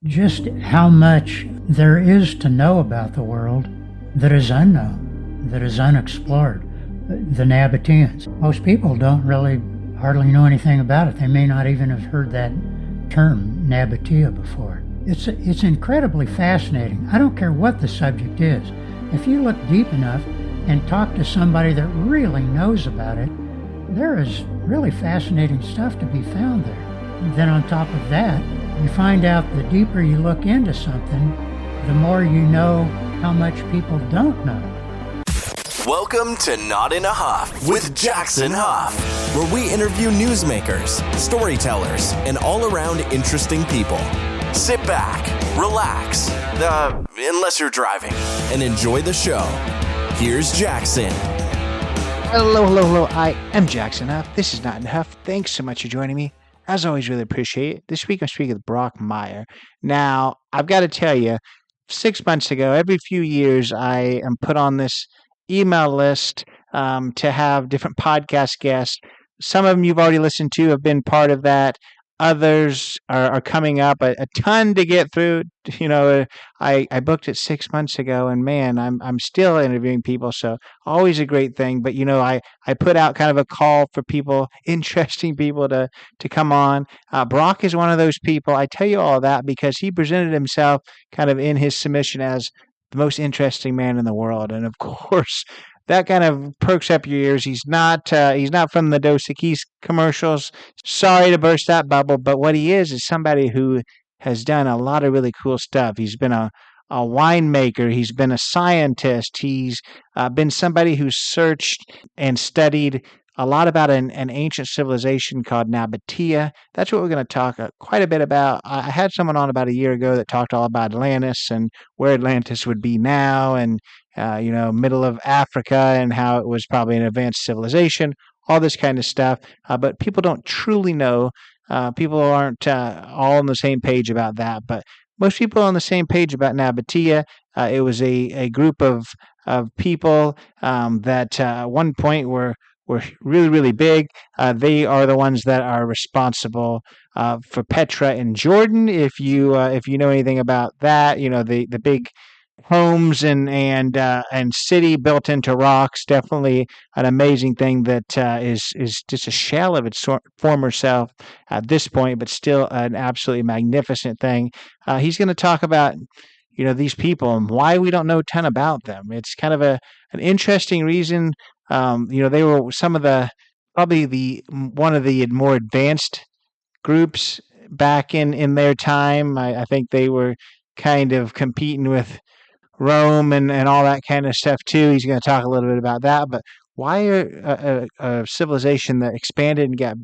just how much there is to know about the world that is unknown, that is unexplored. The Nabataeans. Most people don't really hardly know anything about it. They may not even have heard that term, Nabataea, before. It's incredibly fascinating. I don't care what the subject is. If you look deep enough and talk to somebody that really knows about it, there is really fascinating stuff to be found there. And then on top of that, you find out the deeper you look into something, the more you know how much people don't know. Welcome to Not in a Huff with Jackson Huff, where we interview newsmakers, storytellers, and all-around interesting people. Sit back, relax, unless you're driving, and enjoy the show. Here's Jackson. Hello. I am Jackson Huff. This is Not in a Huff. Thanks so much for joining me. As always, really appreciate it. This week I'm speaking with Brock Meier. Now, I've got to tell you, 6 months ago, every few years, I am put on this email list to have different podcast guests. Some of them you've already listened to, have been part of that. Others are coming up, a ton to get through. You know, I booked it 6 months ago, and man, I'm still interviewing people, so always a great thing. But you know, I put out kind of a call for people, interesting people to come on. Brock is one of those people. I tell you all that because he presented himself kind of in his submission as the most interesting man in the world, and of course, that kind of perks up your ears. He's not from the Dos Equis commercials. Sorry to burst that bubble, but what he is somebody who has done a lot of really cool stuff. He's been a winemaker. He's been a scientist. He's been somebody who's searched and studied a lot about an ancient civilization called Nabataea. That's what we're going to talk quite a bit about. I had someone on about a year ago that talked all about Atlantis and where Atlantis would be now, and middle of Africa, and how it was probably an advanced civilization, all this kind of stuff. But people don't truly know. People aren't all on the same page about that. But most people are on the same page about Nabataea. It was a group of people that at one point were really, really big. They are the ones that are responsible for Petra in Jordan. If you know anything about that, you know the big homes and city built into rocks. Definitely an amazing thing that is just a shell of its former self at this point, but still an absolutely magnificent thing. He's going to talk about these people and why we don't know a ton about them. It's kind of an interesting reason. They were some of probably one of the more advanced groups back in their time. I think they were kind of competing with Rome and all that kind of stuff too. He's going to talk a little bit about that. But why a civilization that expanded and got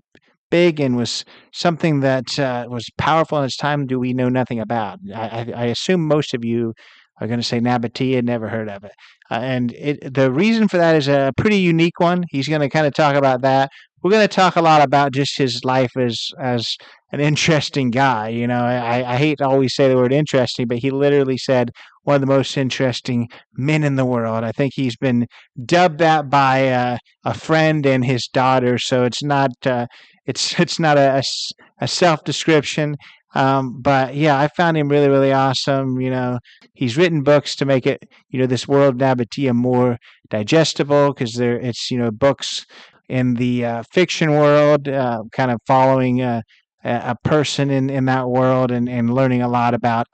big and was something that was powerful in its time do we know nothing about? I assume most of you are going to say Nabataea, never heard of it. And the reason for that is a pretty unique one. He's going to kind of talk about that. We're going to talk a lot about just his life as an interesting guy. I hate to always say the word interesting, but he literally said one of the most interesting men in the world. I think he's been dubbed that by a friend and his daughter. So it's not it's not a self-description. But yeah, I found him really, really awesome. He's written books to make it, this world Nabataea more digestible, because it's books in the fiction world, kind of following a person in that world and learning a lot about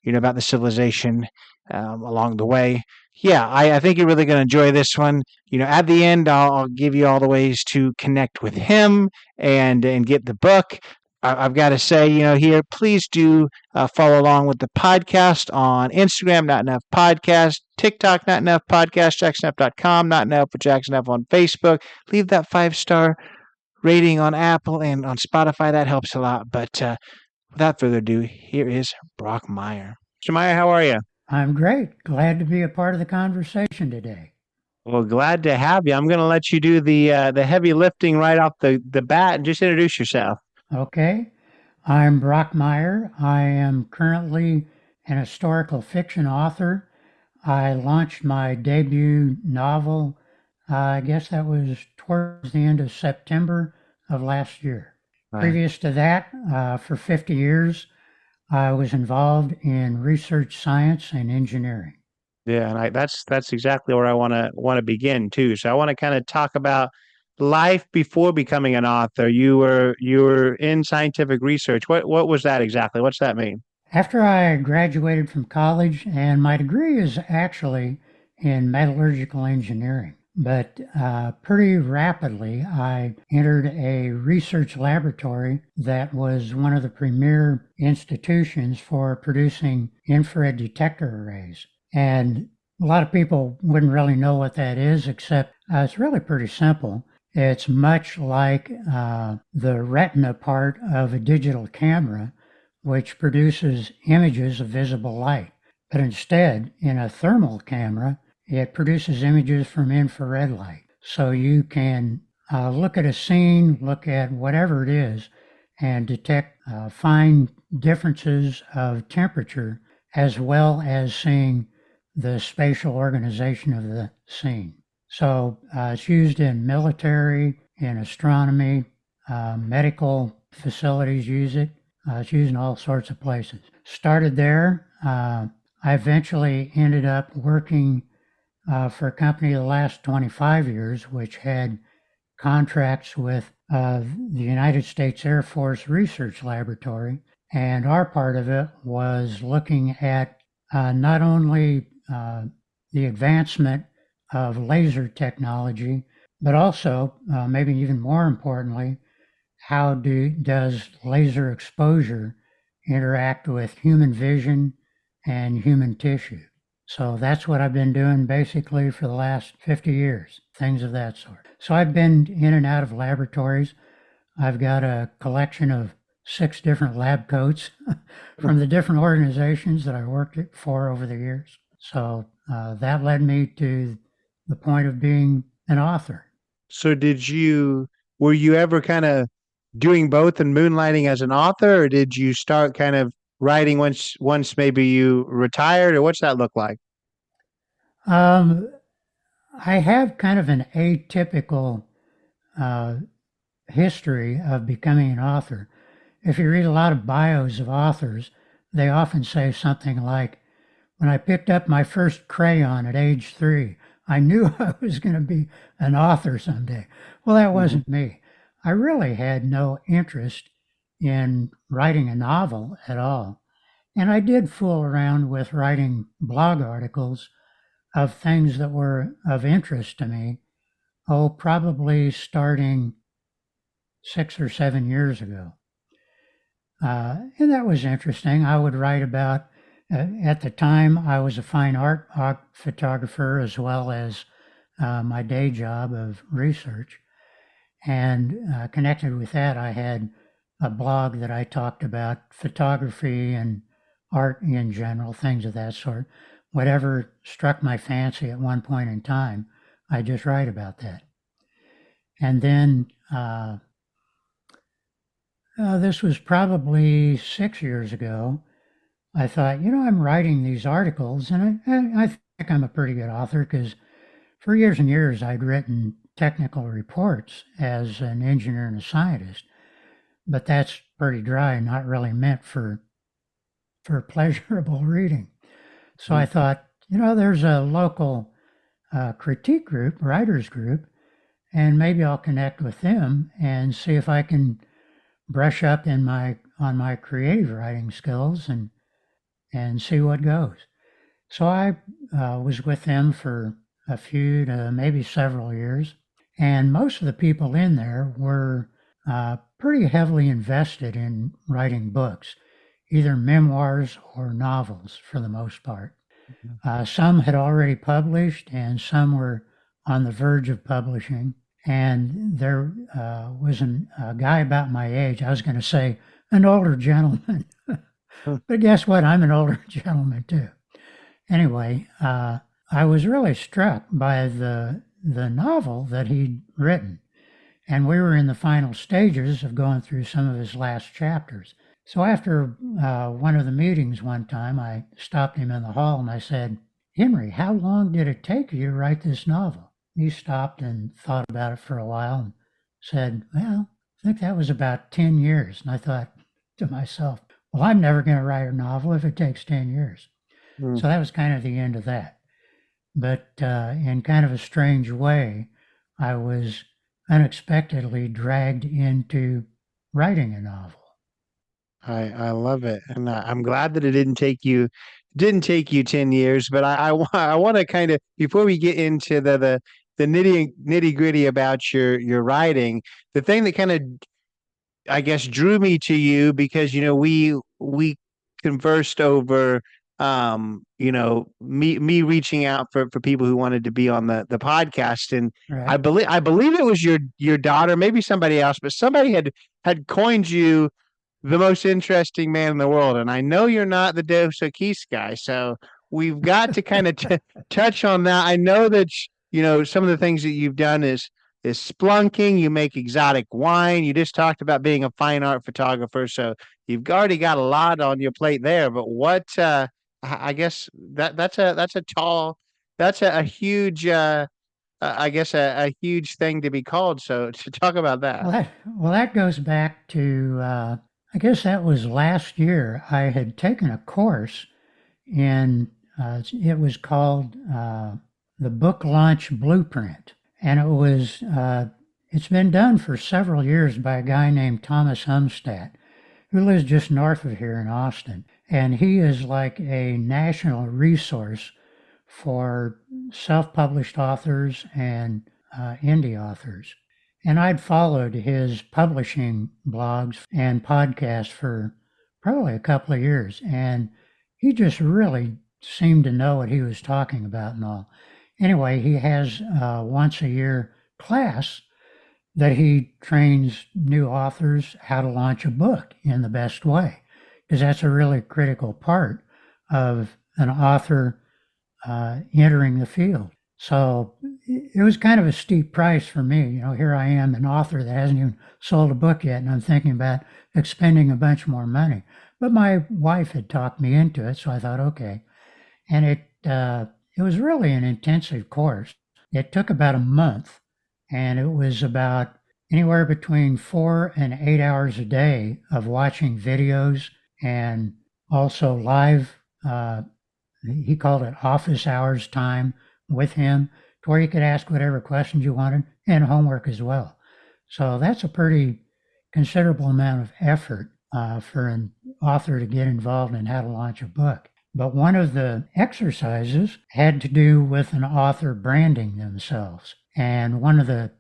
about the civilization along the way. Yeah, I think you're really going to enjoy this one. At the end, I'll give you all the ways to connect with him and get the book. I've got to say, here, please do follow along with the podcast on Instagram, Not Enough Podcast, TikTok, Not Enough Podcast, JacksonF.com, Not Enough with Jackson F on Facebook. Leave that 5-star rating on Apple and on Spotify. That helps a lot. But without further ado, here is Brock Meier. Mr. Meier, how are you? I'm great. Glad to be a part of the conversation today. Well, glad to have you. I'm going to let you do the heavy lifting right off the bat and just introduce yourself. Okay. I'm Brock Meier. I am currently an historical fiction author. I launched my debut novel, I guess that was towards the end of September of last year. Right. Previous to that, for 50 years, I was involved in research science and engineering. Yeah, and that's exactly where I wanna begin too. So I want to kind of talk about life before becoming an author. You were in scientific research. What was that exactly? What's that mean? After I graduated from college, and my degree is actually in metallurgical engineering, but pretty rapidly I entered a research laboratory that was one of the premier institutions for producing infrared detector arrays. And a lot of people wouldn't really know what that is, except it's really pretty simple. It's much like the retina part of a digital camera, which produces images of visible light. But instead, in a thermal camera, it produces images from infrared light. So you can look at a scene, look at whatever it is, and detect fine differences of temperature, as well as seeing the spatial organization of the scene. So it's used in military, in astronomy, medical facilities use it. It's used in all sorts of places. Started there. I eventually ended up working for a company the last 25 years, which had contracts with the United States Air Force Research Laboratory. And our part of it was looking at not only the advancement of laser technology, but also, maybe even more importantly, how does laser exposure interact with human vision and human tissue? So that's what I've been doing basically for the last 50 years, things of that sort. So I've been in and out of laboratories. I've got a collection of 6 different lab coats from the different organizations that I worked for over the years. So that led me to the point of being an author. So were you ever kind of doing both and moonlighting as an author, or did you start kind of writing once maybe you retired, or what's that look like? Um, I have kind of an atypical uh, history of becoming an author. If you read a lot of bios of authors, they often say something like, when I picked up my first crayon at age 3, I knew I was going to be an author someday. Well, that Hmm. wasn't me. I really had no interest in writing a novel at all. And I did fool around with writing blog articles of things that were of interest to me, probably starting 6 or 7 years ago. And that was interesting. I would write about, at the time, I was a fine art photographer as well as my day job of research. And connected with that, I had a blog that I talked about photography and art in general, things of that sort. Whatever struck my fancy at one point in time, I just write about that. And then this was probably 6 years ago. I thought, I'm writing these articles, and I think I'm a pretty good author because for years and years I'd written technical reports as an engineer and a scientist, but that's pretty dry, not really meant for pleasurable reading. So I thought, there's a local critique group, writers group, and maybe I'll connect with them and see if I can brush up on my creative writing skills and see what goes. So I was with them for a few to maybe several years, and most of the people in there were pretty heavily invested in writing books, either memoirs or novels for the most part. Some had already published, and some were on the verge of publishing. And there was a guy about my age. I was going to say an older gentleman, but guess what? I'm an older gentleman too. Anyway, I was really struck by the novel that he'd written, and we were in the final stages of going through some of his last chapters. So after one of the meetings one time, I stopped him in the hall and I said, "Henry, how long did it take you to write this novel?" He stopped and thought about it for a while and said, "Well, I think that was about 10 years." And I thought to myself, well, I'm never going to write a novel if it takes 10 years. Mm. So that was kind of the end of that. But in kind of a strange way, I was unexpectedly dragged into writing a novel. I love it, and I'm glad that it didn't take you 10 years. But I want to kind of, before we get into the nitty gritty about your writing, the thing that kind of, I guess, drew me to you, because we conversed over, me reaching out for people who wanted to be on the podcast. And I Right? believe I believe it was your daughter, maybe somebody else, but somebody had coined you the most interesting man in the world. And I know you're not the Dos Equis guy, so we've got to kind of touch on that. I know that some of the things that you've done is splunking. You make exotic wine. You just talked about being a fine art photographer, so you've already got a lot on your plate there. But what I guess that's a tall, that's a huge I guess a huge thing to be called. So to talk about that. Well, that goes back to I guess that was last year. I had taken a course in it was called the Book Launch Blueprint, and it's been done for several years by a guy named Thomas Humstadt, who lives just north of here in Austin, and he is like a national resource for self-published authors and indie authors. And I'd followed his publishing blogs and podcasts for probably a couple of years, and he just really seemed to know what he was talking about and all. Anyway, he has a once a year class that he trains new authors how to launch a book in the best way, because that's a really critical part of an author entering the field. So it was kind of a steep price for me. Here I am, an author that hasn't even sold a book yet, and I'm thinking about expending a bunch more money. But my wife had talked me into it, so I thought, okay. And it was really an intensive course. It took about a month, and it was about anywhere between 4 and 8 hours a day of watching videos and also live. He called it office hours time with him, to where you could ask whatever questions you wanted and homework as well. So that's a pretty considerable amount of effort for an author to get involved in how to launch a book. But one of the exercises had to do with an author branding themselves. And one of the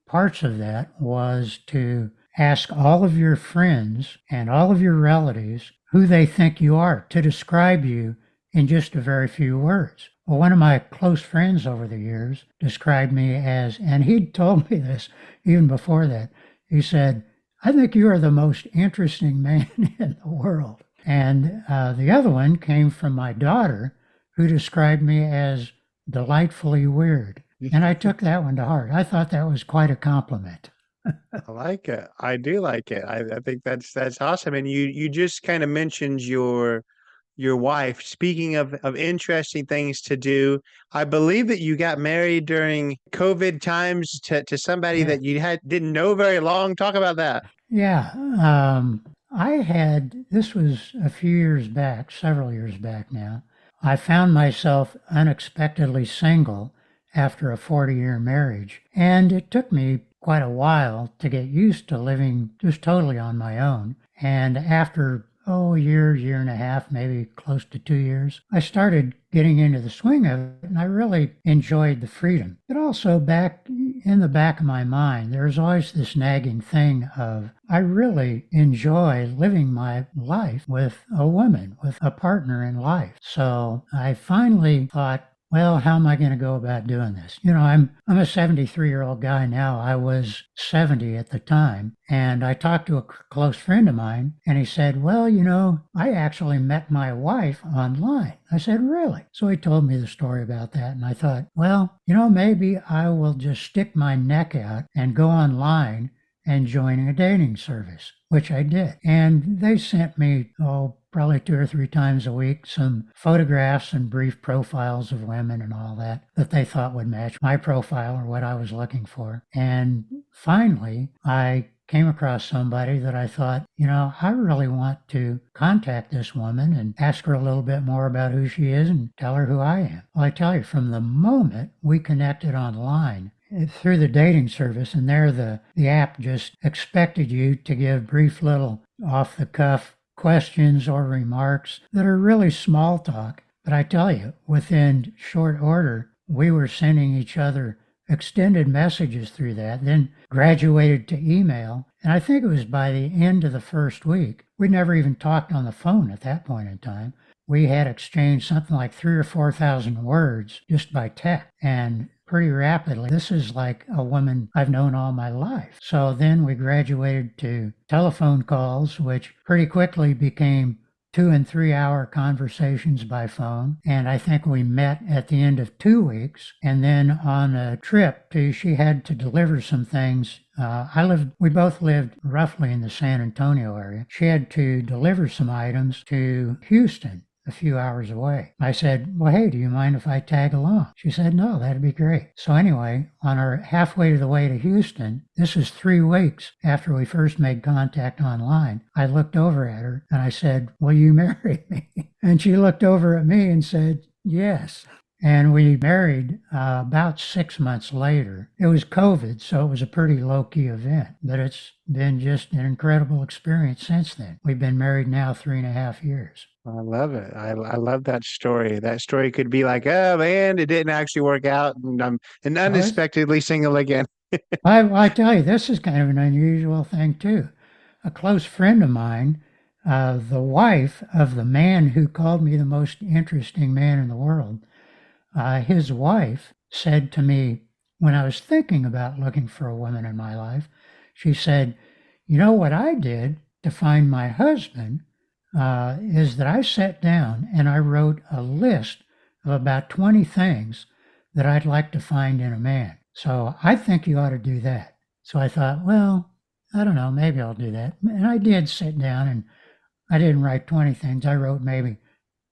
parts of that was to ask all of your friends and all of your relatives who they think you are, to describe you in just a very few words. Well, one of my close friends over the years described me as, and he'd told me this even before that, he said, "I think you are the most interesting man in the world." And the other one came from my daughter, who described me as delightfully weird. And I took that one to heart. I thought that was quite a compliment. I like it. I do like it. I think that's awesome. And you just kind of mentioned your wife. Speaking of interesting things to do, I believe that you got married during COVID times to somebody Yeah. that you didn't know very long. Talk about that. Yeah. This was a few years back, several years back now. I found myself unexpectedly single after a 40-year marriage, and it took me quite a while to get used to living just totally on my own. And after a year and a half, maybe close to 2 years, I started getting into the swing of it, and I really enjoyed the freedom. But also, back in the back of my mind, there's always this nagging thing of, I really enjoy living my life with a woman, with a partner in life. So I finally thought, well, how am I going to go about doing this? I'm a 73-year-old guy now. I was 70 at the time. And I talked to a close friend of mine, and he said, well, I actually met my wife online. I said, really? So he told me the story about that. And I thought, well, maybe I will just stick my neck out and go online and join a dating service, which I did. And they sent me, probably 2 or 3 times a week, some photographs and brief profiles of women and all that they thought would match my profile or what I was looking for. And finally, I came across somebody that I thought, I really want to contact this woman and ask her a little bit more about who she is and tell her who I am. Well, I tell you, from the moment we connected online, through the dating service, and there the app just expected you to give brief little off the cuff questions or remarks that are really small talk. But I tell you, within short order, we were sending each other extended messages through that, then graduated to email. And I think it was by the end of the first week, we never even talked on the phone at that point in time. We had exchanged something like 3,000 or 4,000 words just by text. And pretty rapidly, this is like a woman I've known all my life. So then we graduated to telephone calls, which pretty quickly became 2 and 3 hour conversations by phone. And I think we met at the end of 2 weeks. And then on a trip she had to deliver some things. We both lived roughly in the San Antonio area. She had to deliver some items to Houston, a few hours away. I said, well, hey, do you mind if I tag along? She said, no, that'd be great. So anyway, on our halfway to the way to Houston, this is 3 weeks after we first made contact online, I looked over at her and I said, will you marry me? And she looked over at me and said, yes. And we married about 6 months later. It was COVID, so it was a pretty low-key event, but it's been just an incredible experience since then. We've been married now 3.5 years. I love it. I love that story. That story could be like, oh man, it didn't actually work out, and I'm unexpectedly single again. I tell you, this is kind of an unusual thing too. A close friend of mine, the wife of the man who called me the most interesting man in the world, his wife said to me when I was thinking about looking for a woman in my life, she said, you know what I did to find my husband is that I sat down and I wrote a list of about 20 things that I'd like to find in a man. So I think you ought to do that. So I thought, well, I don't know, maybe I'll do that. And I did sit down, and I didn't write 20 things. I wrote maybe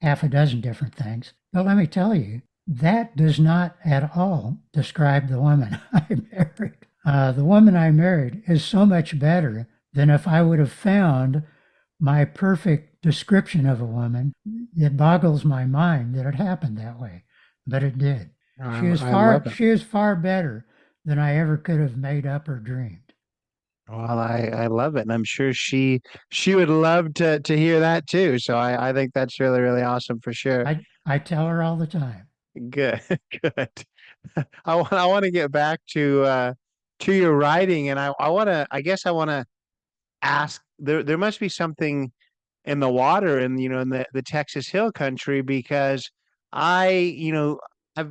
half a dozen different things. But let me tell you, that does not at all describe the woman I married. The woman I married is so much better than if I would have found my perfect description of a woman. It boggles my mind that it happened that way, but it did. She is far better than I ever could have made up or dreamed. Well, I love it, and I'm sure she would love to hear that too. So I think that's really, really awesome for sure. I tell her all the time. Good, good. I want to get back to your writing, and I guess I want to ask, there must be something in the water, and in the Texas Hill Country, because I've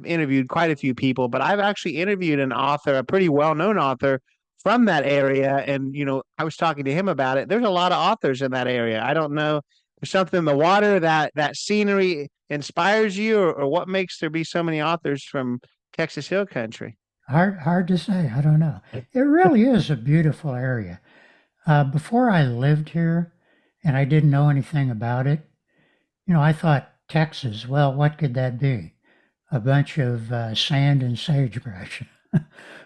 interviewed quite a few people, but I've actually interviewed an author, a pretty well-known author from that area, and I was talking to him about it. There's a lot of authors in that area. I don't know, there's something in the water, that scenery inspires you, or what makes there be so many authors from Texas Hill Country? Hard to say. I don't know. It really is a beautiful area. Before I lived here and I didn't know anything about it, I thought Texas, well, what could that be? A bunch of sand and sagebrush.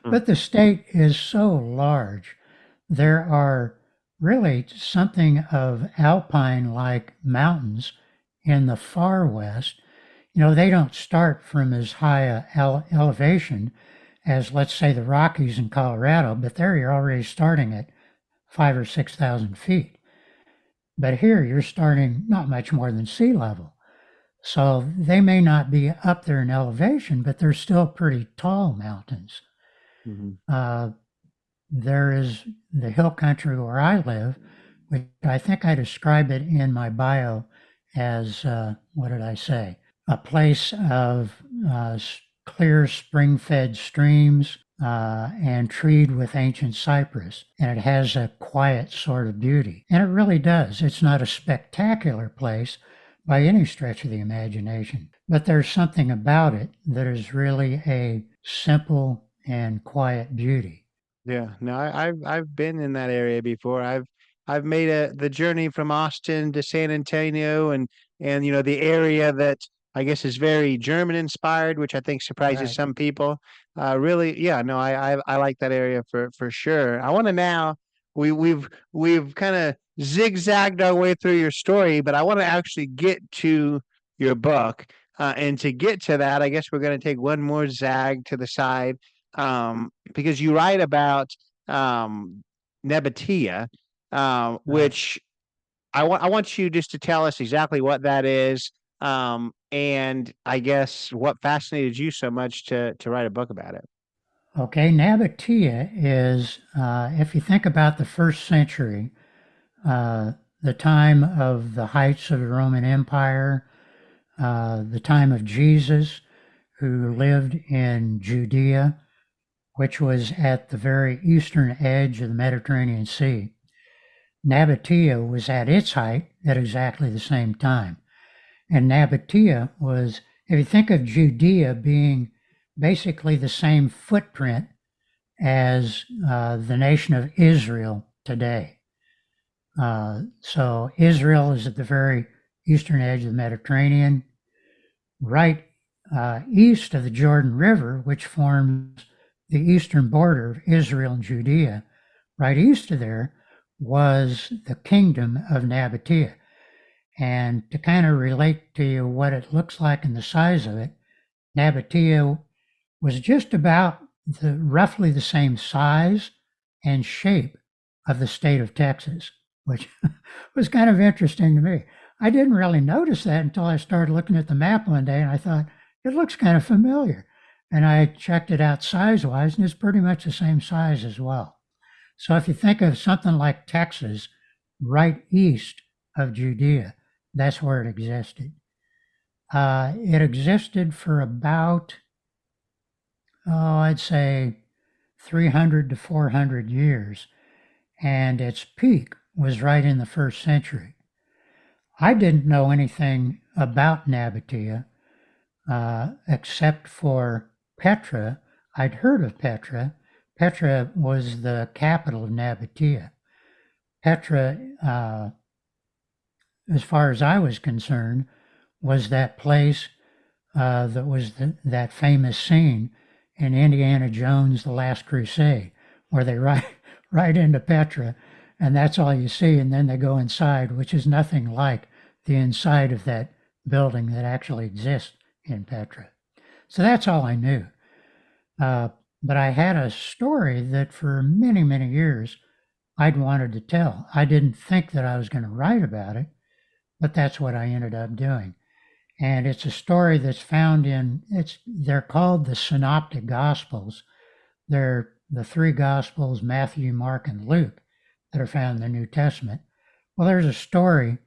But the state is so large. There are really something of alpine-like mountains in the far west. They don't start from as high a elevation as, let's say, the Rockies in Colorado, but there you're already starting at 5,000 or 6,000 feet. But here you're starting not much more than sea level. So they may not be up there in elevation, but they're still pretty tall mountains. Mm-hmm. There is the hill country where I live, which I think I describe it in my bio as, what did I say? A place of clear spring-fed streams and treed with ancient cypress. And it has a quiet sort of beauty. And it really does. It's not a spectacular place by any stretch of the imagination, but there's something about it that is really a simple and quiet beauty. Yeah, no, I've been in that area before. I've made the journey from Austin to San Antonio, and the area that I guess is very German inspired, which I think surprises some people. Really, yeah, no, I like that area for sure. I want to now we've kind of zigzagged our way through your story, but I want to actually get to your book. And to get to that, I guess we're going to take one more zag to the side, because you write about Nabataea, which I want you just to tell us exactly what that is, and I guess what fascinated you so much to write a book about it. Okay, Nabataea is, if you think about the first century, the time of the heights of the Roman Empire, the time of Jesus, who lived in Judea, which was at the very eastern edge of the Mediterranean Sea. Nabataea was at its height at exactly the same time. And Nabataea was, if you think of Judea being basically the same footprint as the nation of Israel today. So Israel is at the very eastern edge of the Mediterranean, right east of the Jordan River, which forms the eastern border of Israel and Judea. Right east of there was the kingdom of Nabataea. And to kind of relate to you what it looks like and the size of it, Nabataea was just about roughly the same size and shape of the state of Texas, which was kind of interesting to me. I didn't really notice that until I started looking at the map one day, and I thought, it looks kind of familiar. And I checked it out size-wise, and it's pretty much the same size as well. So if you think of something like Texas, right east of Judea, that's where it existed. It existed for about, I'd say 300 to 400 years, and its peak was right in the first century. I didn't know anything about Nabataea except for Petra. I'd heard of Petra. Petra was the capital of Nabataea. Petra, as far as I was concerned, was that place that was that famous scene in Indiana Jones' The Last Crusade, where they ride into Petra, and that's all you see, and then they go inside, which is nothing like the inside of that building that actually exists in Petra. So that's all I knew. But I had a story that for many, many years I'd wanted to tell. I didn't think that I was going to write about it, but that's what I ended up doing. And it's a story that's found they're called the Synoptic Gospels. They're the three Gospels, Matthew, Mark, and Luke, that are found in the New Testament. Well, there's a story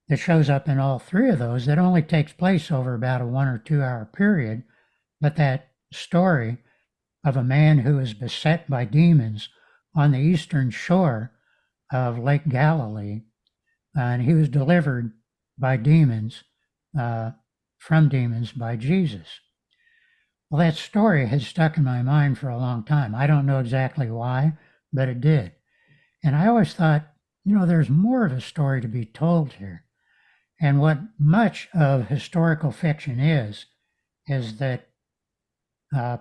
that shows up in all three of those that only takes place over about a 1 or 2 hour period, but that story of a man who is beset by demons on the eastern shore of Lake Galilee, and he was delivered by demons, from demons by Jesus. Well, that story has stuck in my mind for a long time. I don't know exactly why, but it did. And I always thought, there's more of a story to be told here. And what much of historical fiction is that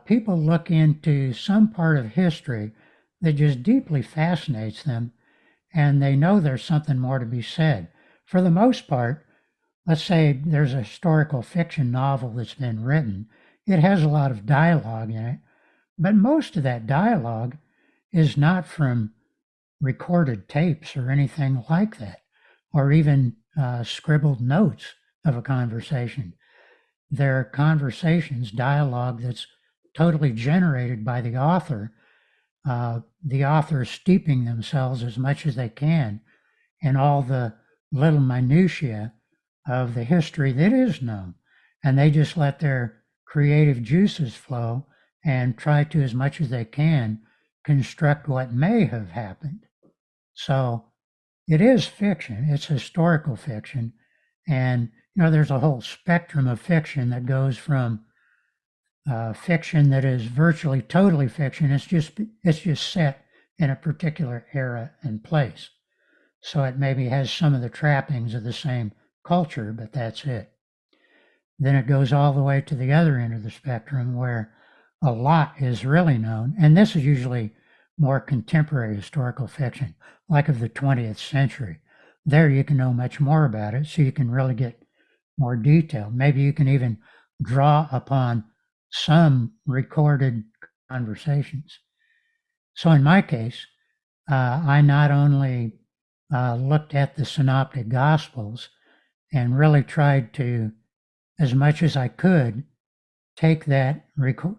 people look into some part of history that just deeply fascinates them, and they know there's something more to be said. For the most part, let's say there's a historical fiction novel that's been written. It has a lot of dialogue in it, but most of that dialogue is not from recorded tapes or anything like that, or even scribbled notes of a conversation. They're conversations, dialogue that's totally generated by the author steeping themselves as much as they can in all the little minutiae of the history that is known. And they just let their creative juices flow and try to, as much as they can, construct what may have happened. So it is fiction. It's historical fiction. And, there's a whole spectrum of fiction that goes from fiction that is virtually totally fiction. It's just set in a particular era and place. So it maybe has some of the trappings of the same culture, but that's it. Then it goes all the way to the other end of the spectrum where a lot is really known. And this is usually more contemporary historical fiction, like of the 20th century. There you can know much more about it, so you can really get more detail. Maybe you can even draw upon some recorded conversations. So in my case, I not only looked at the Synoptic Gospels and really tried to, as much as I could, take that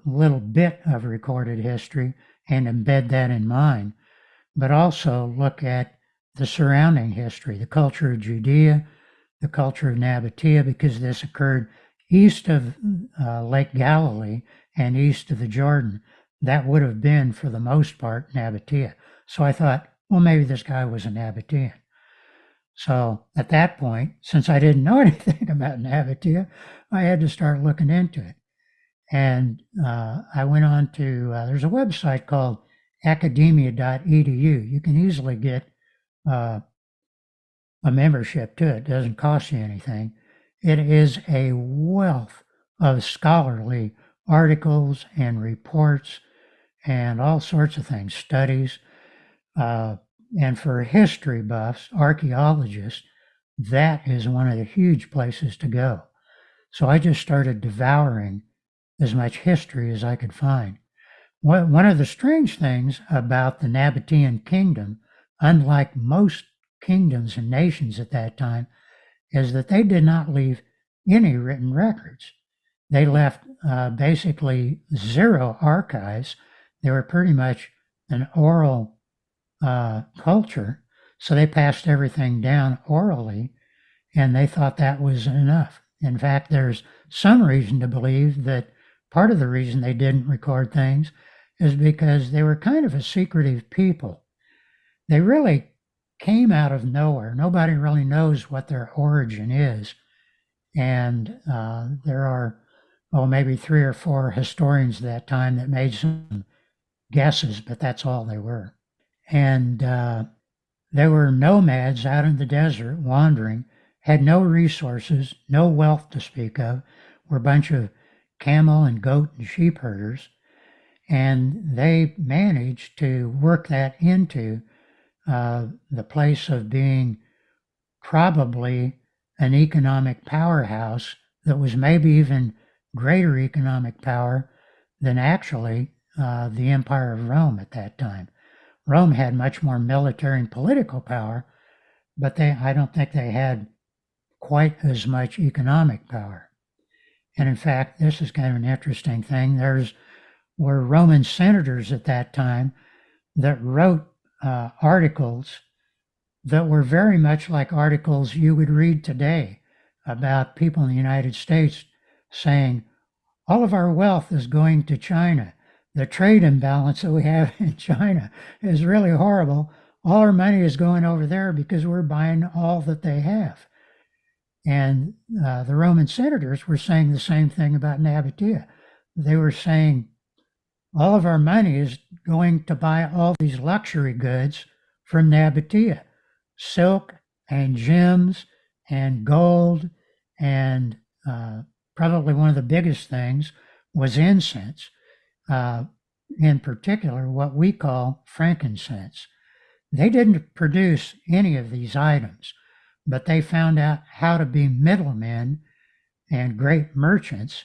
little bit of recorded history and embed that in mine, but also look at the surrounding history, the culture of Judea, the culture of Nabataea, because this occurred east of Lake Galilee and east of the Jordan. That would have been, for the most part, Nabataea. So I thought, well, maybe this guy was a Nabataean. So at that point, since I didn't know anything about Nabataea, I had to start looking into it. And I went on to, there's a website called academia.edu. You can easily get a membership to it. It doesn't cost you anything. It is a wealth of scholarly articles and reports and all sorts of things, studies. And for history buffs, archaeologists, that is one of the huge places to go. So I just started devouring as much history as I could find. One of the strange things about the Nabataean kingdom, unlike most kingdoms and nations at that time, is that they did not leave any written records. They left basically zero archives. They were pretty much an oral culture, so they passed everything down orally, and they thought that was enough. In fact, there's some reason to believe that part of the reason they didn't record things is because they were kind of a secretive people. They really came out of nowhere. Nobody really knows what their origin is. And there are, maybe 3 or 4 historians at that time that made some guesses, but that's all they were. And they were nomads out in the desert wandering, had no resources, no wealth to speak of, were a bunch of camel and goat and sheep herders. And they managed to work that into the place of being probably an economic powerhouse that was maybe even greater economic power than actually the Empire of Rome at that time. Rome had much more military and political power, but I don't think they had quite as much economic power. And in fact, this is kind of an interesting thing. Were Roman senators at that time that wrote articles that were very much like articles you would read today about people in the United States saying, all of our wealth is going to China. The trade imbalance that we have in China is really horrible. All our money is going over there because we're buying all that they have. And the Roman senators were saying the same thing about Nabataea. They were saying, all of our money is going to buy all these luxury goods from Nabataea, silk and gems and gold, and probably one of the biggest things was incense. In particular, what we call frankincense. They didn't produce any of these items, but they found out how to be middlemen and great merchants.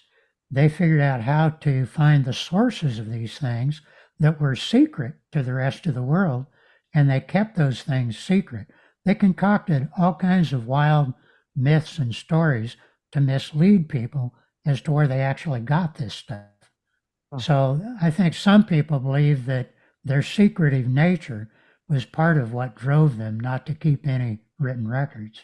They figured out how to find the sources of these things that were secret to the rest of the world, and they kept those things secret. They concocted all kinds of wild myths and stories to mislead people as to where they actually got this stuff. So I think some people believe that their secretive nature was part of what drove them not to keep any written records.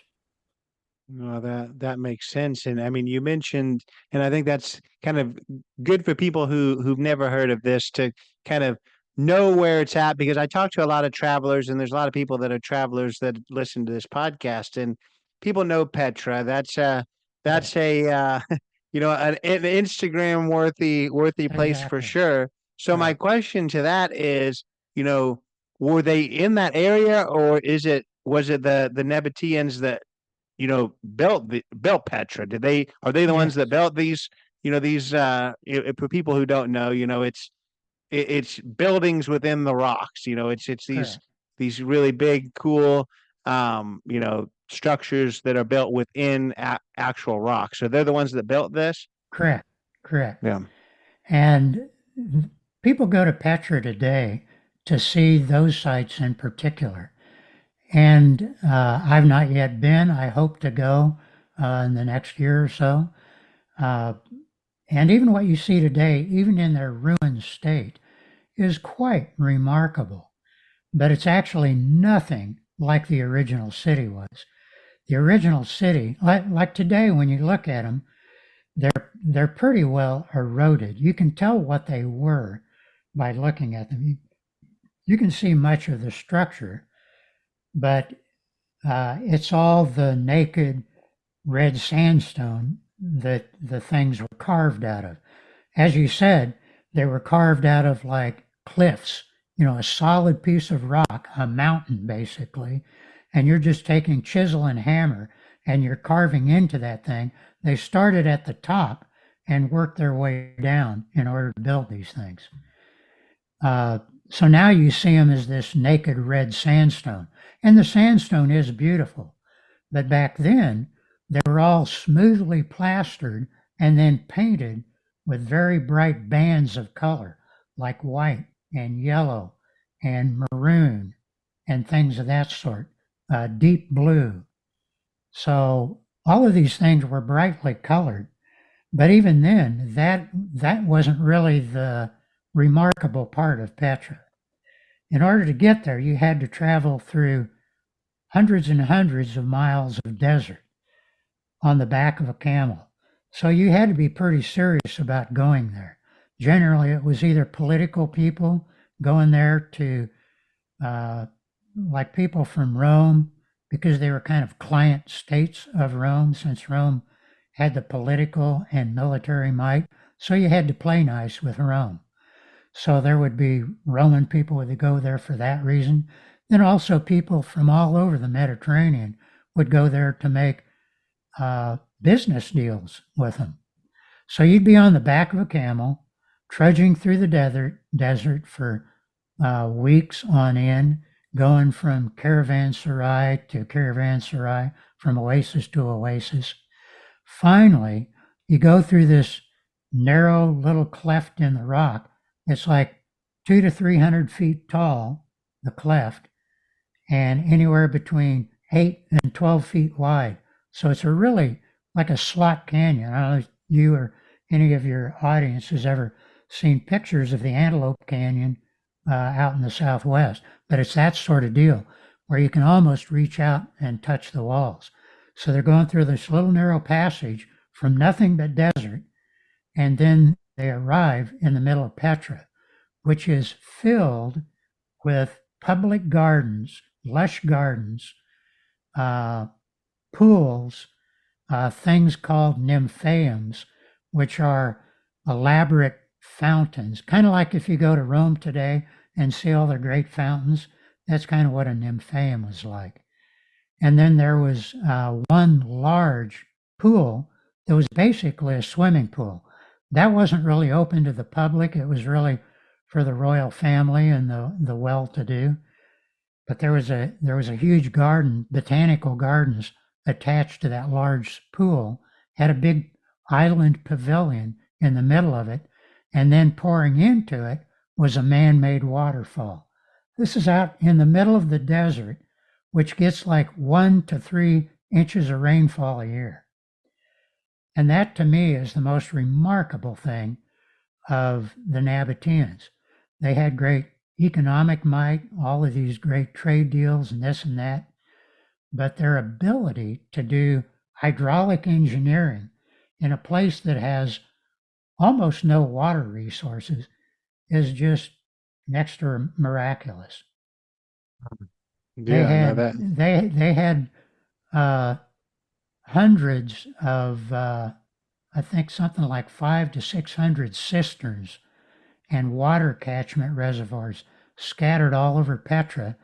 No, that makes sense. And I mean, you mentioned, and I think that's kind of good for people who've never heard of this to kind of know where it's at, because I talk to a lot of travelers, and there's a lot of people that are travelers that listen to this podcast, and people know Petra. That's a an Instagram worthy place for Exactly. sure. So my Right. question to that is, were they in that area, or was it the Nabataeans that built Petra? Are they the ones Yes. that built these, for people who don't know, it's it's buildings within the rocks. It's Correct. these really big, cool, structures that are built within actual rocks. So they're the ones that built this. Correct. Correct. Yeah. And people go to Petra today to see those sites in particular. And I've not yet been. I hope to go in the next year or so. Uh, and even what you see today, even in their ruined state, is quite remarkable. But it's actually nothing like the original city was. The original city, like today, when you look at them, they're pretty well eroded. You can tell what they were by looking at them. You can see much of the structure, but it's all the naked red sandstone that the things were carved out of. As you said, they were carved out of like cliffs, a solid piece of rock, a mountain basically, and you're just taking chisel and hammer and you're carving into that thing. They started at the top and worked their way down in order to build these things. So now you see them as this naked red sandstone. And the sandstone is beautiful. But back then, they were all smoothly plastered and then painted with very bright bands of color, like white and yellow and maroon and things of that sort, deep blue. So all of these things were brightly colored. But even then, that wasn't really the remarkable part of Petra. In order to get there, you had to travel through hundreds and hundreds of miles of desert on the back of a camel. So you had to be pretty serious about going there. Generally, it was either political people going there to, like people from Rome, because they were kind of client states of Rome, since Rome had the political and military might. So you had to play nice with Rome. So there would be Roman people would go there for that reason. Then also people from all over the Mediterranean would go there to make business deals with them. So you'd be on the back of a camel, trudging through the desert for weeks on end, going from caravanserai to caravanserai, from oasis to oasis. Finally, you go through this narrow little cleft in the rock. It's like 200 to 300 feet tall, the cleft, and anywhere between 8 and 12 feet wide. So it's really like a slot canyon. I don't know if you or any of your audience has ever seen pictures of the Antelope Canyon out in the Southwest, but it's that sort of deal where you can almost reach out and touch the walls. So they're going through this little narrow passage from nothing but desert, and then they arrive in the middle of Petra, which is filled with public gardens, lush gardens, pools, things called nymphaeums, which are elaborate fountains, kind of like if you go to Rome today and see all their great fountains. That's kind of what a nymphaeum was like. And then there was one large pool that was basically a swimming pool. That wasn't really open to the public. It was really for the royal family and the well-to-do. But there was a huge garden, botanical gardens, attached to that large pool, had a big island pavilion in the middle of it, and then pouring into it was a man-made waterfall. This is out in the middle of the desert, which gets like 1 to 3 inches of rainfall a year. And that to me is the most remarkable thing of the Nabataeans. They had great economic might, all of these great trade deals and this and that, but their ability to do hydraulic engineering in a place that has almost no water resources is just next to miraculous. Yeah, They had hundreds of I think something like 500 to 600 cisterns and water catchment reservoirs scattered all over Petra.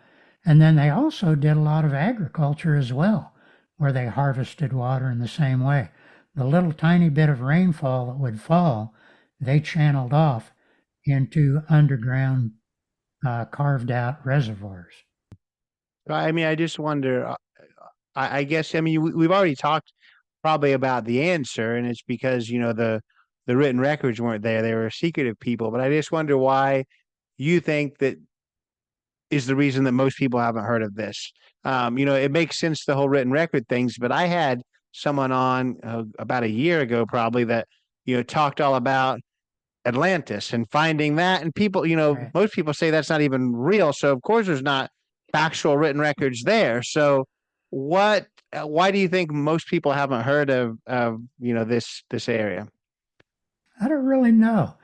And then they also did a lot of agriculture as well, where they harvested water in the same way. The little tiny bit of rainfall that would fall, they channeled off into underground carved out reservoirs. I mean, I just wonder. I guess I mean we've already talked probably about the answer, and it's because the written records weren't there; they were secretive people. But I just wonder why you think that is the reason that most people haven't heard of this. It makes sense the whole written record things, but I had someone on about a year ago probably that talked all about Atlantis and finding that, and people, Right. most people say that's not even real. So of course there's not factual written records there. So what? Why do you think most people haven't heard of this area? I don't really know,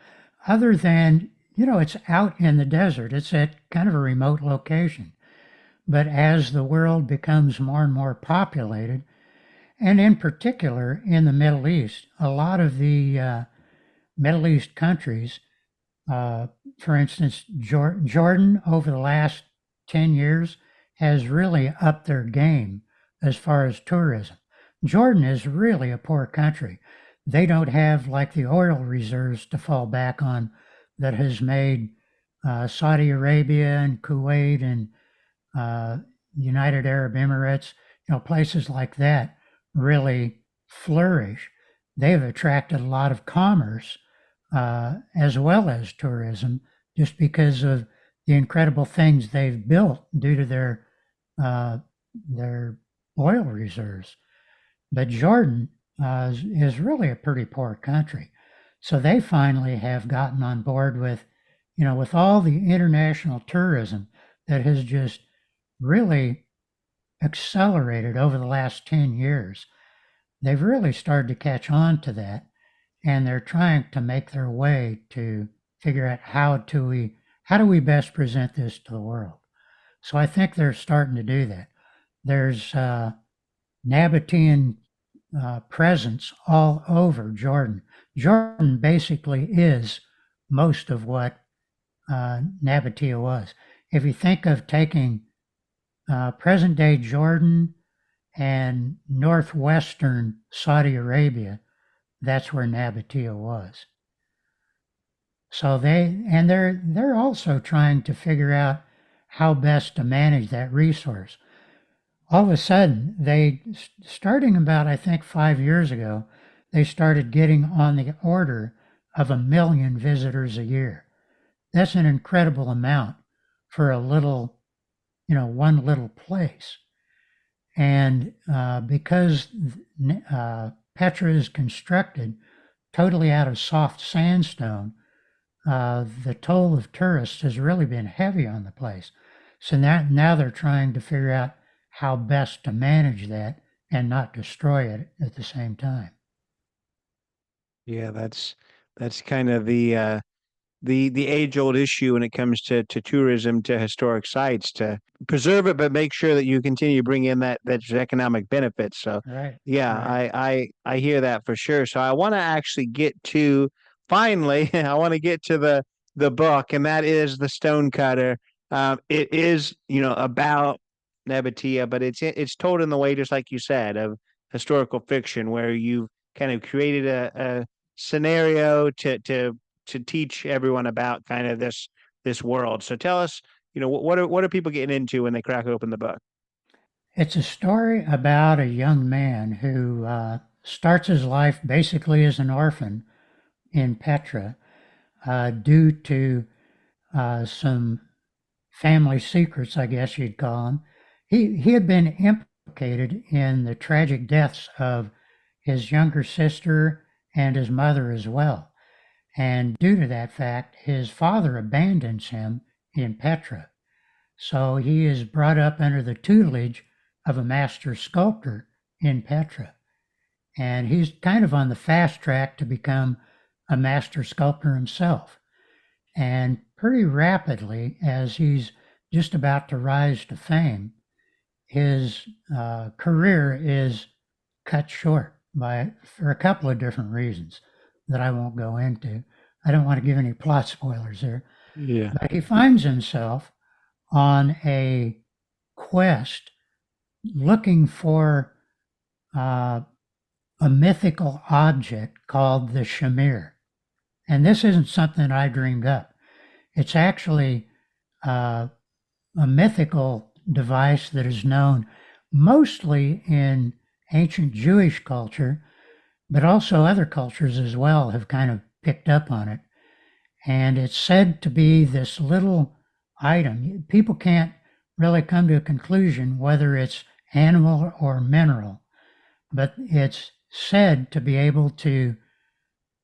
other than, it's out in the desert. It's at kind of a remote location. But as the world becomes more and more populated, and in particular in the Middle East, a lot of the Middle East countries, uh, for instance, Jordan over the last 10 years has really upped their game as far as tourism. Jordan is really a poor country. They don't have like the oil reserves to fall back on that has made Saudi Arabia and Kuwait and uh, United Arab Emirates, places like that really flourish. They've attracted a lot of commerce as well as tourism just because of the incredible things they've built due to uh, their oil reserves. But Jordan is really a pretty poor country. So they finally have gotten on board with, with all the international tourism that has just really accelerated over the last 10 years. They've really started to catch on to that, and they're trying to make their way to figure out how do we best present this to the world. So I think they're starting to do that. There's Nabataean presence all over Jordan. Jordan basically is most of what Nabatea was. If you think of taking present day Jordan and northwestern Saudi Arabia, that's where Nabataea was. So they're also trying to figure out how best to manage that resource. All of a sudden, starting about I think 5 years ago, they started getting on the order of 1 million visitors a year. That's an incredible amount for a little, one little place. And because Petra is constructed totally out of soft sandstone, the toll of tourists has really been heavy on the place. So now they're trying to figure out how best to manage that and not destroy it at the same time. Yeah, that's kind of the age old issue when it comes to tourism, to historic sites, to preserve it but make sure that you continue to bring in that economic benefits. So Right, yeah, right. I hear that for sure. So I want to actually get to finally I want to get to the book, and that is the Stonecutter. It is about Nabatea, but it's told in the way, just like you said, of historical fiction, where you've kind of created a scenario to teach everyone about kind of this world. So tell us, what are people getting into when they crack open the book? It's a story about a young man who starts his life basically as an orphan in Petra due to some family secrets, I guess you'd call them. He had been implicated in the tragic deaths of his younger sister and his mother as well. And due to that fact, his father abandons him in Petra. So he is brought up under the tutelage of a master sculptor in Petra. And he's kind of on the fast track to become a master sculptor himself. And pretty rapidly, as he's just about to rise to fame, his career is cut short for a couple of different reasons that I won't go into. I don't want to give any plot spoilers there. Yeah. But he finds himself on a quest looking for uh, a mythical object called the Shamir. And this isn't something I dreamed up. It's actually a mythical device that is known mostly in ancient Jewish culture, but also other cultures as well have kind of picked up on it. And it's said to be this little item. People can't really come to a conclusion whether it's animal or mineral, but it's said to be able to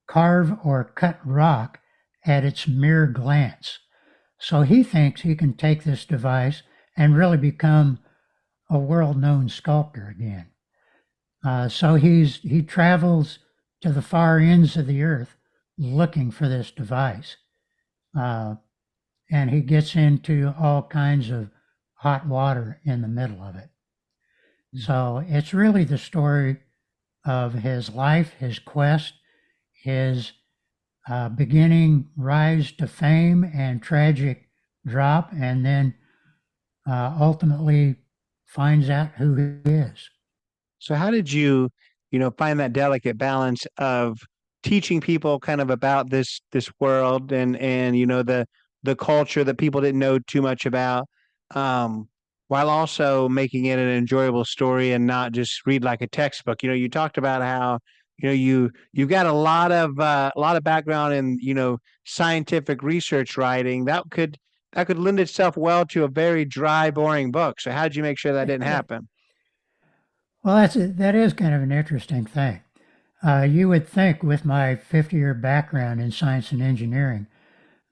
carve or cut rock at its mere glance. So he thinks he can take this device and really become a world-known sculptor again. So he travels to the far ends of the earth looking for this device. And he gets into all kinds of hot water in the middle of it. So it's really the story of his life, his quest, his beginning rise to fame and tragic drop, and then ultimately finds out who he is. So how did you, find that delicate balance of teaching people kind of about this world and the culture that people didn't know too much about, um, while also making it an enjoyable story and not just read like a textbook. You talked about how you've got a lot of background in scientific research writing that could lend itself well to a very dry, boring book. So how did you make sure that didn't happen? Well, that is kind of an interesting thing. You would think, with my 50-year background in science and engineering,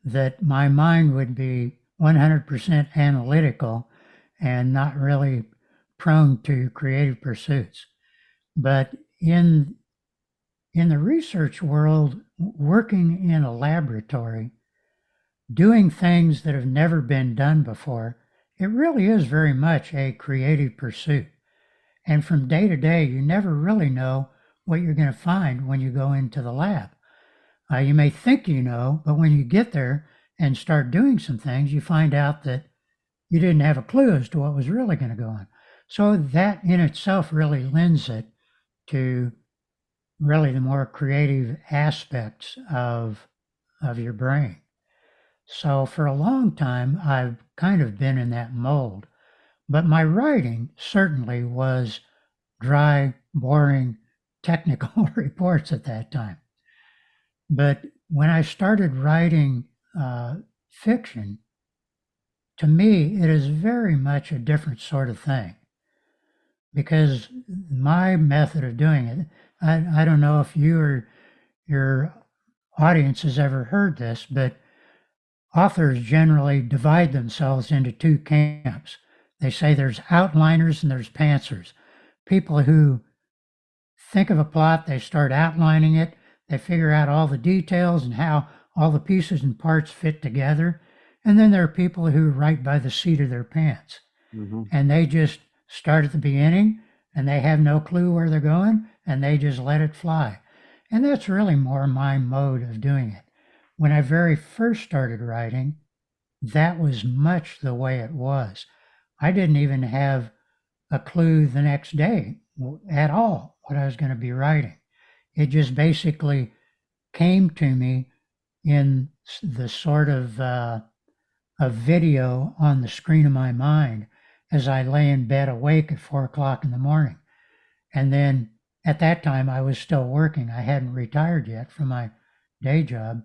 that my mind would be 100% analytical and not really prone to creative pursuits. But in the research world, working in a laboratory, doing things that have never been done before, it really is very much a creative pursuit. And from day to day, you never really know what you're going to find when you go into the lab. You may think you know, but when you get there and start doing some things, you find out that you didn't have a clue as to what was really going to go on. So that in itself really lends it to really the more creative aspects of your brain. So for a long time, I've kind of been in that mold. But my writing certainly was dry, boring, technical reports at that time. But when I started writing fiction, to me, it is very much a different sort of thing. Because my method of doing it, I don't know if you or your audience has ever heard this, but authors generally divide themselves into two camps. They say there's outliners and there's pantsers. People who think of a plot, they start outlining it, they figure out all the details and how all the pieces and parts fit together. And then there are people who write by the seat of their pants. Mm-hmm. And they just start at the beginning and they have no clue where they're going and they just let it fly. And that's really more my mode of doing it. When I very first started writing, that was much the way it was. I didn't even have a clue the next day at all what I was going to be writing. It just basically came to me in the sort of a video on the screen of my mind as I lay in bed awake at 4 o'clock in the morning. And then at that time, I was still working. I hadn't retired yet from my day job.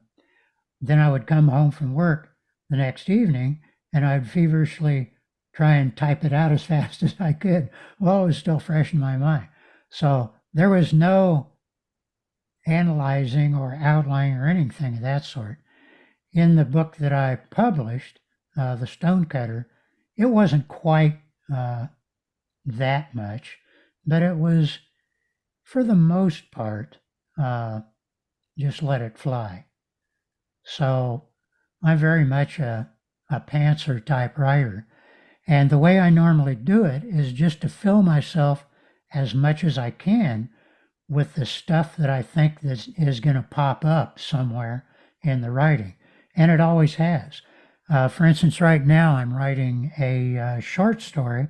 Then I would come home from work the next evening and I'd feverishly try and type it out as fast as I could while it was still fresh in my mind. So there was no analyzing or outlining or anything of that sort. In the book that I published, The Stonecutter, it wasn't quite that much, but it was, for the most part, just let it fly. So I'm very much a pantser type writer. And the way I normally do it is just to fill myself as much as I can with the stuff that I think that is going to pop up somewhere in the writing. And it always has. For instance, right now I'm writing a short story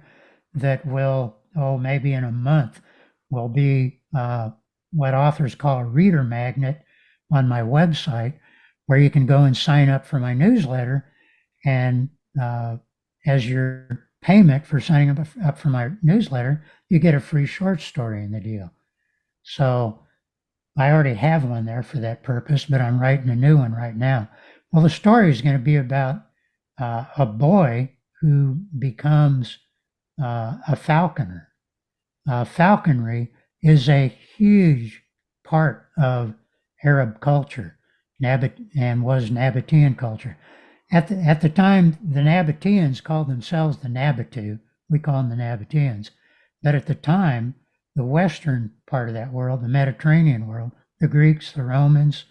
that will, maybe in a month, will be what authors call a reader magnet on my website, where you can go and sign up for my newsletter, and as your payment for signing up for my newsletter, you get a free short story in the deal. So I already have one there for that purpose, but I'm writing a new one right now. Well, the story is going to be about a boy who becomes a falconer. Falconry is a huge part of Arab culture, and was Nabataean culture. At the time, the Nabataeans called themselves the Nabatu. We call them the Nabataeans. But at the time, the western part of that world, the Mediterranean world, the Greeks, the Romans,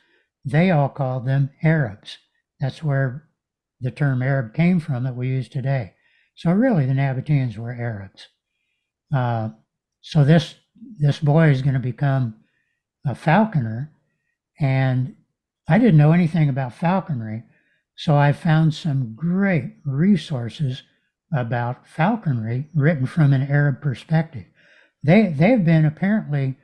they all called them Arabs. That's where the term Arab came from that we use today. So really, the Nabataeans were Arabs. So this boy is going to become a falconer, and I didn't know anything about falconry, so I found some great resources about falconry written from an Arab perspective. They've been apparently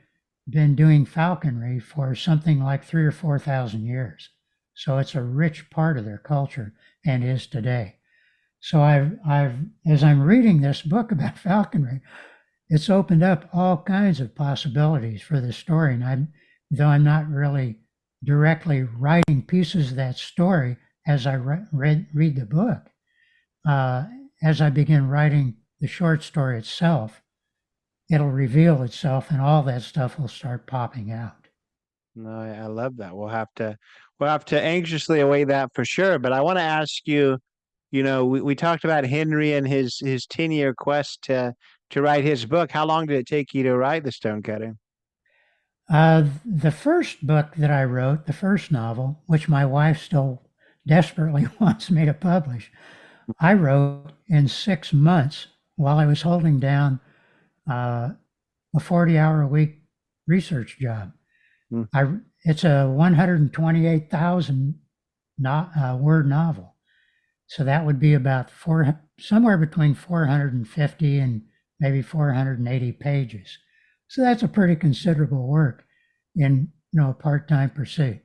been doing falconry for something like 3,000 or 4,000 years, so it's a rich part of their culture and is today. So I've as I'm reading this book about falconry, it's opened up all kinds of possibilities for the story. And though I'm not really directly writing pieces of that story as I read the book, as I begin writing the short story itself, it'll reveal itself, and all that stuff will start popping out. No, I love that. We'll have to anxiously await that for sure. But I want to ask you, we talked about Henry and his 10-year quest to write his book. How long did it take you to write The Stonecutter? The first book that I wrote, the first novel, which my wife still desperately wants me to publish, I wrote in 6 months while I was holding down a 40-hour-a-week research job. It's a 128,000 word novel. So that would be about somewhere between 450 and maybe 480 pages. So that's a pretty considerable work in a part-time pursuit.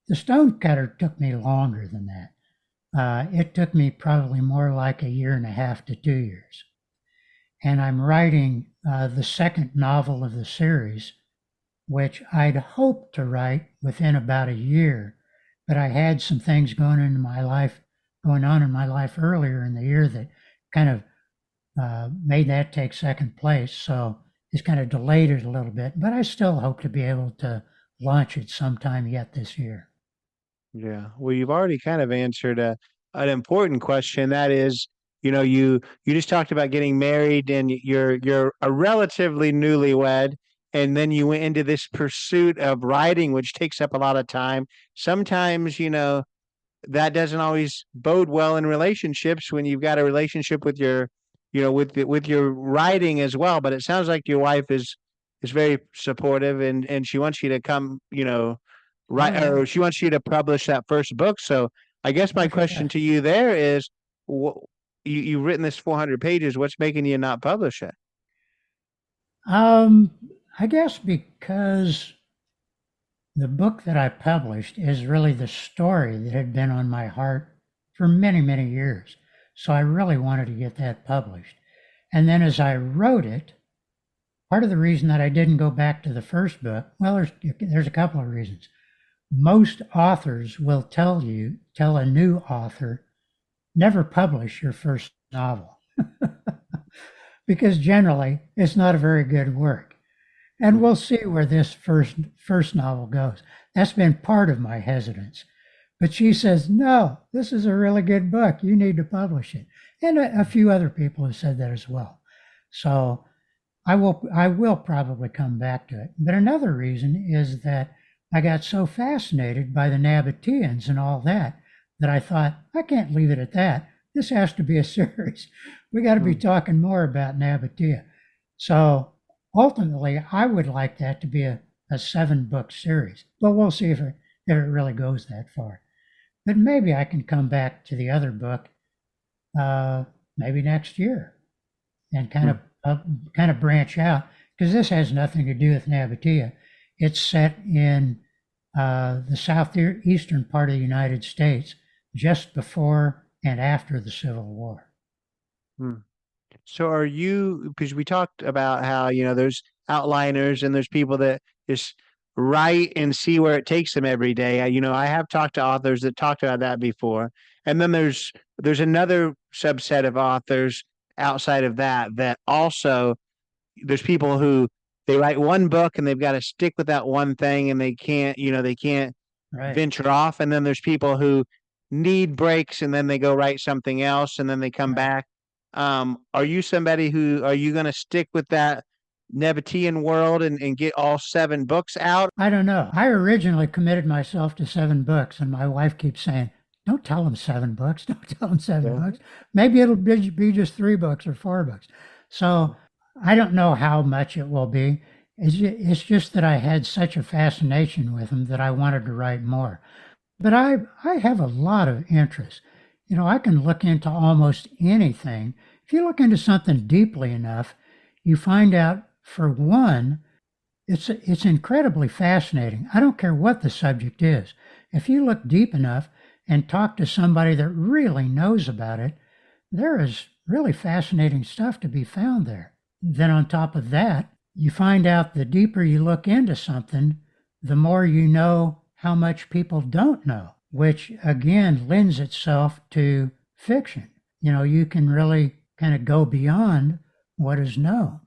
The Stonecutter took me longer than that. It took me probably more like 1.5 to 2 years. And I'm writing the second novel of the series, which I'd hoped to write within about a year, but I had some things going on in my life earlier in the year that kind of made that take second place. So it's kind of delayed it a little bit, but I still hope to be able to launch it sometime yet this year. Yeah. Well, you've already kind of answered an important question. That is, you just talked about getting married, and you're a relatively newlywed, and then you went into this pursuit of writing, which takes up a lot of time. Sometimes, that doesn't always bode well in relationships when you've got a relationship with your, with your writing as well. But it sounds like your wife is very supportive, and she wants you to come, write, or she wants you to publish that first book. So I guess my question to you there is, you've written this 400 pages. What's making you not publish it? I guess because the book that I published is really the story that had been on my heart for many, many years. So I really wanted to get that published. And then as I wrote it, part of the reason that I didn't go back to the first book, well, there's a couple of reasons. Most authors will tell a new author, never publish your first novel because generally it's not a very good work. And we'll see where this first novel goes. That's been part of my hesitance. But she says, no, this is a really good book. You need to publish it. And a few other people have said that as well. So I will probably come back to it. But another reason is that I got so fascinated by the Nabataeans and all that I thought, I can't leave it at that. This has to be a series. We got to be talking more about Nabataea. So ultimately, I would like that to be a 7-book series, but we'll see if it really goes that far. But maybe I can come back to the other book maybe next year and kind of branch out, because this has nothing to do with Nabataea. It's set in the southeastern part of the United States, just before and after the Civil War. Hmm. So are you, because we talked about how, there's outliners and there's people that just write and see where it takes them every day. I have talked to authors that talked about that before. And then there's another subset of authors outside of that also there's people who they write one book and they've got to stick with that one thing and they can't Right, venture off. And then there's people who need breaks and then they go write something else and then they come right. back. Are you somebody who are you going to stick with that Nabataean world and get all 7 books out? I don't know. I originally committed myself to 7 books, and my wife keeps saying, "Don't tell them 7 books. Don't tell them seven Yeah. books. Maybe it'll be just 3 books or 4 books." So I don't know how much it will be. It's just that I had such a fascination with them that I wanted to write more. But I have a lot of interest. I can look into almost anything. If you look into something deeply enough, you find out, for one, it's incredibly fascinating. I don't care what the subject is. If you look deep enough and talk to somebody that really knows about it, there is really fascinating stuff to be found there. Then on top of that, you find out the deeper you look into something, the more you know how much people don't know, which again lends itself to fiction. You can really kind of go beyond what is known.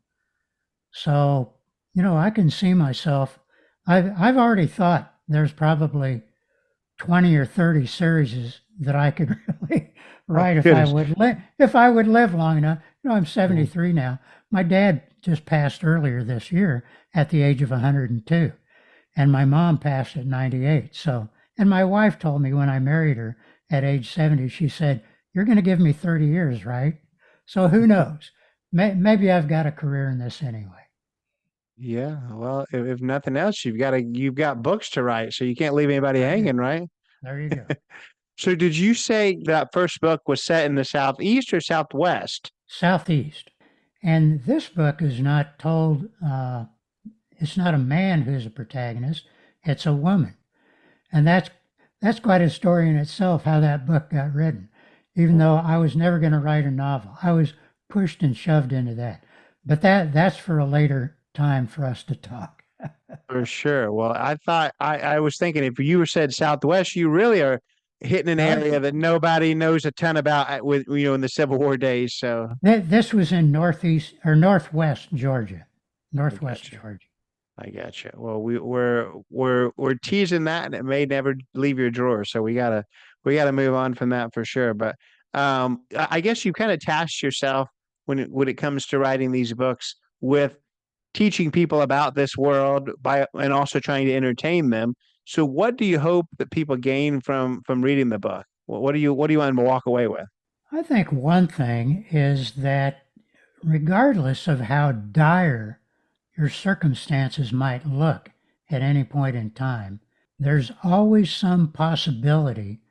So, I can see myself. I've already thought there's probably 20 or 30 series that I could really Oh, write goodness. if I would live long enough. I'm 73 now. My dad just passed earlier this year at the age of 102, and my mom passed at 98. So, and my wife told me when I married her at age 70, she said, "You're going to give me 30 years, right?" So who knows? Maybe I've got a career in this anyway. Yeah, well, if nothing else, you've got books to write, so you can't leave anybody There you hanging, go. right? There you go. So did you say that first book was set in the Southeast or Southwest? Southeast. And this book is not told, it's not a man who's a protagonist, it's a woman. And that's quite a story in itself, how that book got written. Even though I was never going to write a novel, I was pushed and shoved into that. But that's for a later time for us to talk. For sure. Well, I was thinking if you were said Southwest, you really are hitting an No, area that nobody knows a ton about with in the Civil War days. So this was in northeast or northwest Georgia, I northwest got you. Georgia. I got you. Well, we're teasing that, and it may never leave your drawer. So we gotta move on from that for sure. But I guess you kind of tasked yourself when it comes to writing these books with teaching people about this world by and also trying to entertain them. So what do you hope that people gain from reading the book? What do you want them to walk away with? I think one thing is that regardless of how dire your circumstances might look at any point in time, there's always some possibility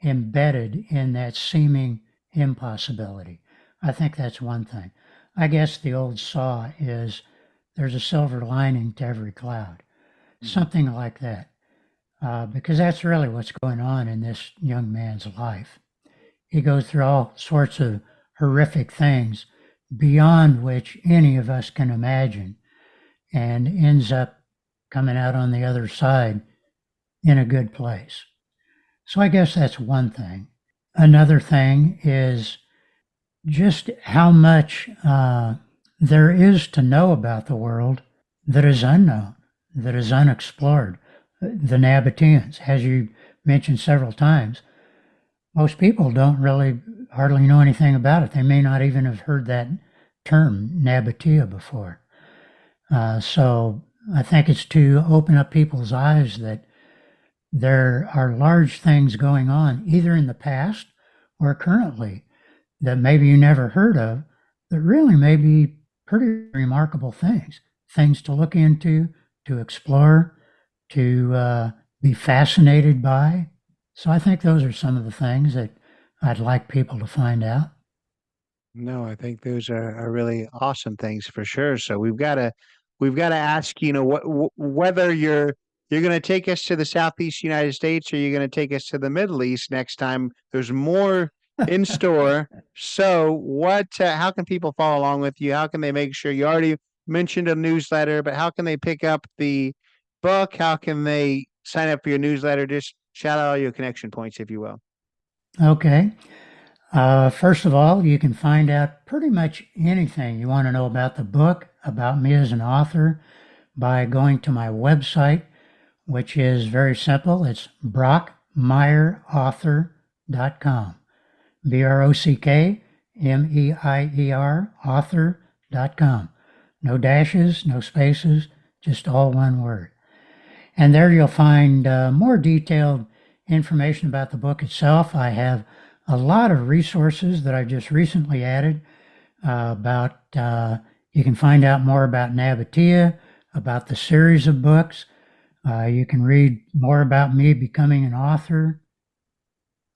embedded in that seeming impossibility. I think that's one thing. I guess the old saw is there's a silver lining to every cloud, something like that, because that's really what's going on in this young man's life. He goes through all sorts of horrific things beyond which any of us can imagine, and ends up coming out on the other side in a good place. So I guess that's one thing. Another thing is just how much there is to know about the world that is unknown, that is unexplored. The Nabataeans, as you mentioned several times, most people don't really hardly know anything about it. They may not even have heard that term, Nabatea, before. So I think it's to open up people's eyes that there are large things going on, either in the past or currently, that maybe you never heard of, that really may be pretty remarkable things, things to look into, to explore, to be fascinated by. So I think those are some of the things that I'd like people to find out. No, I think those are really awesome things for sure. So we've got to ask, whether you're you're going to take us to the Southeast United States, or you're going to take us to the Middle East next time. There's more in store. So, how can people follow along with you? How can they make sure you already mentioned a newsletter, but how can they pick up the book? How can they sign up for your newsletter? Just shout out all your connection points, if you will. Okay. First of all, you can find out pretty much anything you want to know about the book, about me as an author, by going to my website, which is very simple. It's brockmeierauthor.com. BrockMeier author.com. No dashes, no spaces, just all one word. And there you'll find more detailed information about the book itself. I have a lot of resources that I've just recently added you can find out more about Nabataean, about the series of books. You can read more about me becoming an author.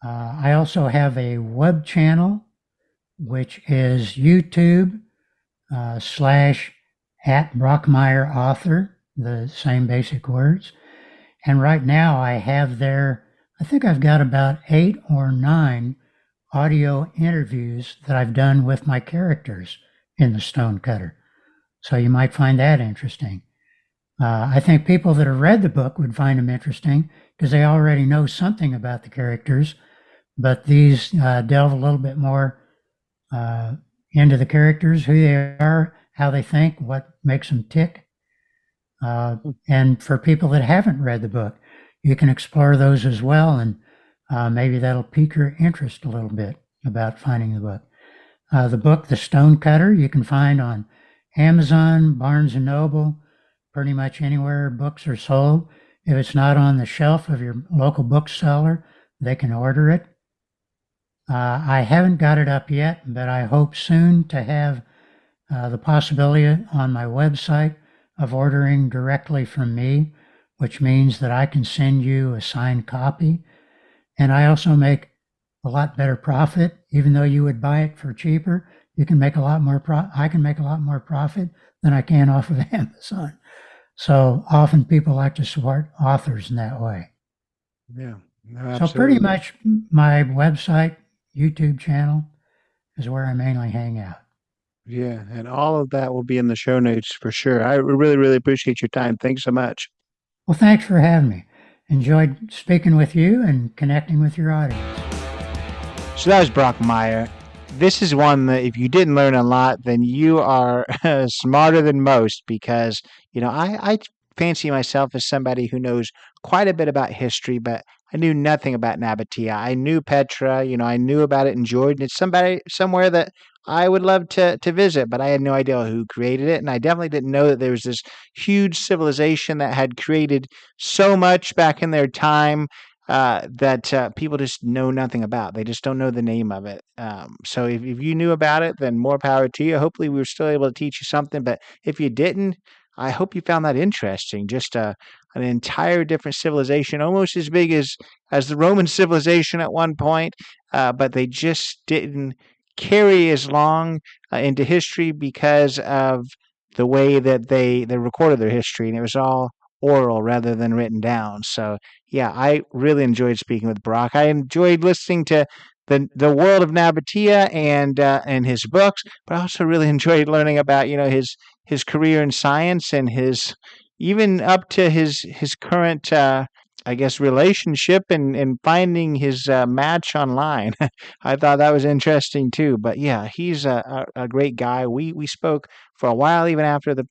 I also have a web channel, which is YouTube / @Brock Meier author, the same basic words. And right now I have there, I think I've got about 8 or 9 audio interviews that I've done with my characters in the Stonecutter. So you might find that interesting. I think people that have read the book would find them interesting because they already know something about the characters, but these delve a little bit more into the characters, who they are, how they think, what makes them tick. And for people that haven't read the book, you can explore those as well, and maybe that'll pique your interest a little bit about finding the book. The book, The Stonecutter, you can find on Amazon, Barnes & Noble, pretty much anywhere books are sold. If it's not on the shelf of your local bookseller, they can order it. I haven't got it up yet, but I hope soon to have the possibility on my website of ordering directly from me, which means that I can send you a signed copy. And I also make a lot better profit. Even though you would buy it for cheaper, you can make a lot more I can make a lot more profit than I can off of Amazon. So often people like to support authors in that way. Yeah. No, so absolutely. pretty much my website, YouTube channel is where I mainly hang out. Yeah, and all of that will be in the show notes for sure. I really, really appreciate your time. Thanks so much. Well, thanks for having me. Enjoyed speaking with you and connecting with your audience. So that was Brock Meier. This is one that if you didn't learn a lot, then you are smarter than most, because, I fancy myself as somebody who knows quite a bit about history, but I knew nothing about Nabataean. I knew Petra, I knew about it in Jordan. It's somewhere that I would love to visit, but I had no idea who created it. And I definitely didn't know that there was this huge civilization that had created so much back in their time that people just know nothing about. They just don't know the name of it. So if you knew about it, then more power to you. Hopefully we were still able to teach you something. But if you didn't, I hope you found that interesting. Just an entire different civilization, almost as big as the Roman civilization at one point, but they just didn't carry as long into history because of the way that they recorded their history, and it was all oral rather than written down. So yeah, I really enjoyed speaking with Brock. I enjoyed listening to the world of Nabataean and his books, but I also really enjoyed learning about his career in science and his even up to his current relationship and finding his match online. I thought that was interesting too. But yeah, he's a great guy. We spoke for a while even after the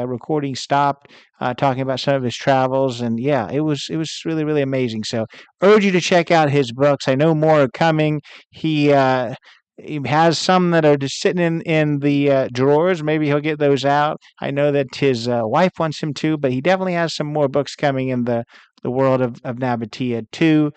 recording stopped, talking about some of his travels, and yeah, it was really, really amazing. So urge you to check out his books. I know more are coming. He has some that are just sitting in the drawers. Maybe he'll get those out. I know that his wife wants him to, but he definitely has some more books coming in the world of Nabataean too.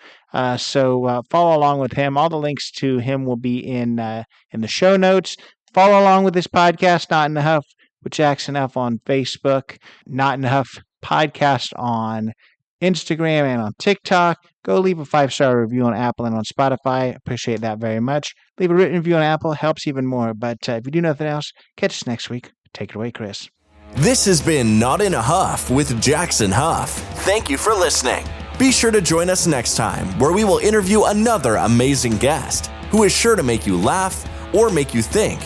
So follow along with him. All the links to him will be in the show notes. Follow along with this podcast, Not Enough with Jackson F on Facebook, Not Enough Podcast on Instagram and on TikTok. Go leave a 5-star review on Apple and on Spotify. Appreciate that very much. Leave a written review on Apple. Helps even more. But if you do nothing else, catch us next week. Take it away, Chris. This has been Not in a Huff with Jackson Huff. Thank you for listening. Be sure to join us next time where we will interview another amazing guest who is sure to make you laugh or make you think.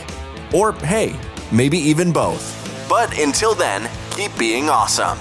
Or hey, maybe even both. But until then, keep being awesome.